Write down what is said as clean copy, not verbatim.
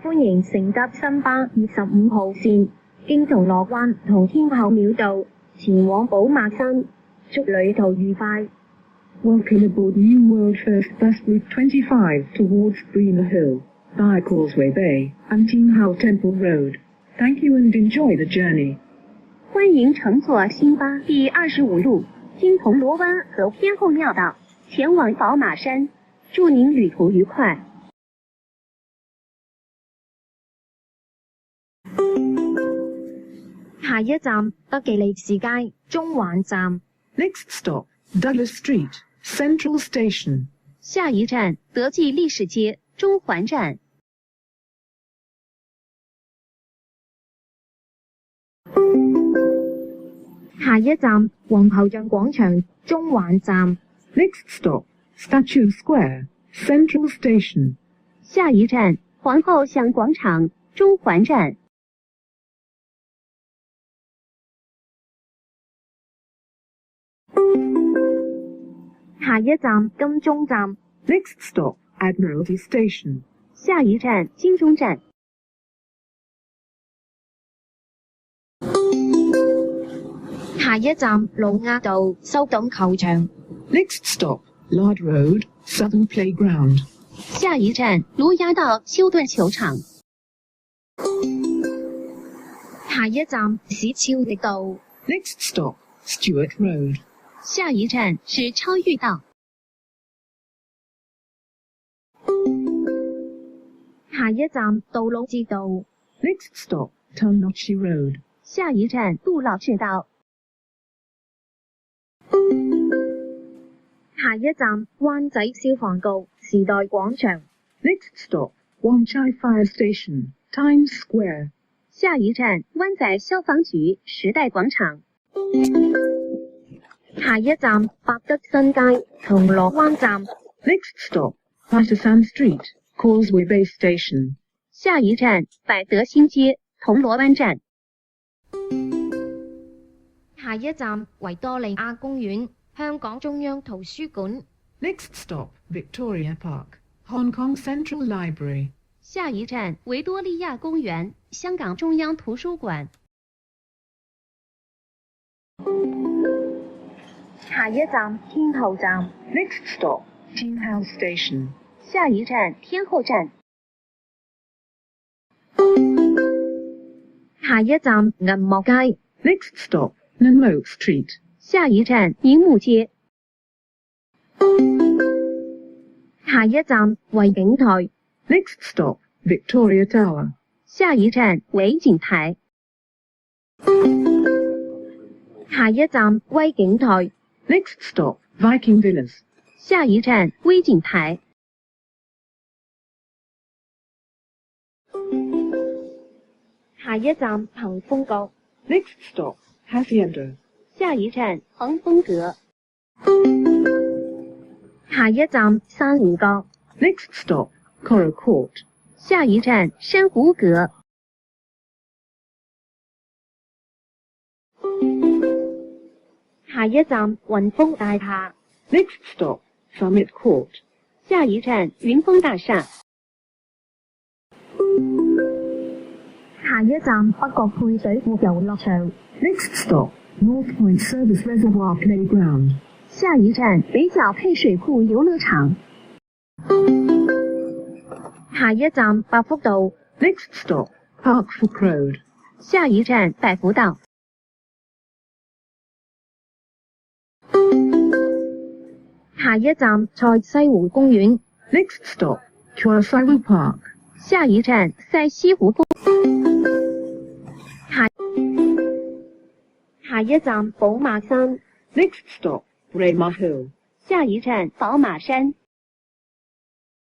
歡迎乘搭新巴25號線，經銅鑼灣同天后廟道前往寶馬山，祝旅途愉快。Welcome aboard New World First Bus Route 25 towards Bremer Hill, via Causeway Bay and Tinghou Temple Road. Thank you and enjoy the journey. 欢迎乘坐新巴第25路，经铜锣湾和天后庙道前往宝马山，祝您旅途愉快。下一站德己利士街中環站。Next stop, Douglas Street, Central Station. 下一站德记利士街中環站。下一站皇后像廣場中環站。Next stop, Statue Square, Central Station. 下一站皇后像廣場中環站。下一站金鐘站。Next stop, Admiralty Station. 下一站金鐘站。下一站盧押道修頓球場。Next stop, Lard Road, Southern Playground. 下一站盧押道修頓球場。下一站史超迪道。Next stop, Stewart Road. 下一站是超裕道。下一站杜老誌道。Next stop, Tonnochi Road. 下一站杜老誌道。下一站灣仔消防局時代廣場。Next stop, Wan Chai Fire Station, Times Square. 下一站灣仔消防局時代廣場。下一站百德新街銅鑼灣站。Next stop, Patterson Street, Causeway Bay Station. 下一站百德新街銅鑼灣站。下一站維多利亞公園香港中央圖書館。Next stop, Victoria Park, Hong Kong Central Library. 下一站維多利亞公園香港中央圖書館。下一站天后站。Next stop, Tinghou Station. 下一站天后站。下一站銀幕街。Next stop, Nanmoke Street. 下一站銀幕街。下一站維景台。Next stop, Victoria Tower. 下一站維景台。下一站威景台。Next stop, Viking Villas. 下一站威景台。下一站恒豐閣。Next stop, Hacienda. 下一站恒豐閣。下一站珊瑚閣。Next stop, Coral Court. 下一站珊瑚閣。下一站雲峰大廈。Next stop, Summit Court. 下一站雲峰大廈。下一站北角配水庫遊樂場。Next stop, North Point Service Reservoir Playground. 下一站北角配水庫遊樂場。下一站百福道。Next stop, Parkfork Road. 下一站百福道。下一站賽西湖公園。Next stop, Chua Sai Park. 下一站賽西湖公下一站寶馬山。Next stop, Bremer Hill. 下一站寶馬山。